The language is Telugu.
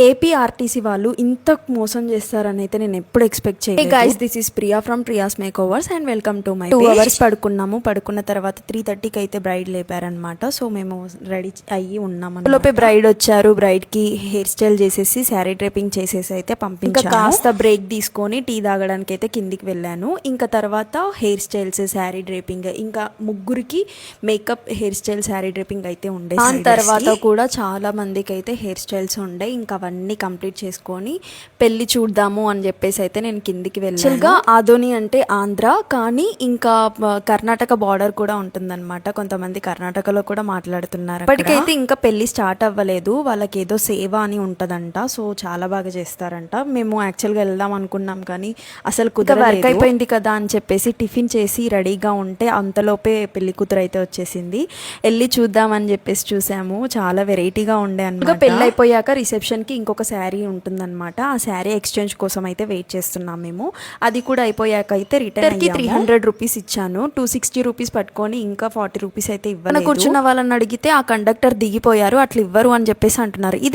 ఏపీఆర్టీసీ వాళ్ళు ఇంత మోసం చేస్తారని అయితే నేను ఎప్పుడు ఎక్స్పెక్ట్ చేయలేదు. Guys, this is Priya from Priya's make overs and welcome to my 2 hours పడుకున్నాము. పడుకున్న తర్వాత 3:30కి అయితే బ్రైడ్ లేపారనమాట. సో మేము రెడీ అయ్యి ఉన్నాము. లోపే బ్రైడ్ వచ్చారు. బ్రైడ్ కి హెయిర్ స్టైల్ చేసేసి శారీ డ్రేపింగ్ చేసేసి అయితే పంపించాను. కాస్త బ్రేక్ తీసుకొని టీ తాగడానికి అయితే కిందికి వెళ్ళాను. ఇంకా తర్వాత హెయిర్ స్టైల్స్, శారీ డ్రేపింగ్, ఇంకా ముగ్గురికి makeup, hair style, sari draping అయితే ఉండే. దాని తర్వాత కూడా చాలా మందికి అయితే హెయిర్ స్టైల్స్ ఉండే. ఇంకా అవన్నీ కంప్లీట్ చేసుకొని పెళ్లి చూద్దాము అని చెప్పేసి అయితే నేను కిందికి వెళ్ళాను. ఆదోని అంటే ఆంధ్ర, కానీ ఇంకా కర్ణాటక బార్డర్ కూడా ఉంటుందన్నమాట. కొంతమంది కర్ణాటకలో కూడా మాట్లాడుతున్నారు. ఇప్పటికైతే ఇంకా పెళ్లి స్టార్ట్ అవ్వలేదు. వాళ్ళకి ఏదో సేవ అని ఉంటదంట. సో చాలా బాగా చేస్తారంట. మేము యాక్చువల్గా వెళ్దాం అనుకున్నాం కానీ అసలు వర్క్ అయిపోయింది కదా అని చెప్పేసి టిఫిన్ చేసి రెడీగా ఉంటే అంతలోపే పెళ్లి కూతురు అయితే వచ్చేసింది. వెళ్ళి చూద్దాం అని చెప్పేసి చూసాము. చాలా వెరైటీగా ఉండే అన్నమాట. పెళ్లి అయిపోయాక రిసెప్షన్ కి ఇంకొక శారీ ఉంటుందన్నమాట. ఆ శారీ ఎక్స్చేంజ్ కోసం అయితే వెయిట్ చేస్తున్నాం మేము. అది కూడా అయిపోయాక అయితే రిటర్న్ కి 300 రూపీస్ ఇచ్చాను. 260 రూపీస్ పట్టుకొని ఇంకా 40 రూపీస్ అయితే ఇవ్వాలి. కూర్చున్న వాళ్ళని అడిగితే ఆ కండక్టర్ దిగిపోయారు, అట్లా ఇవ్వరు అని చెప్పేసి అంటున్నారు. ఇది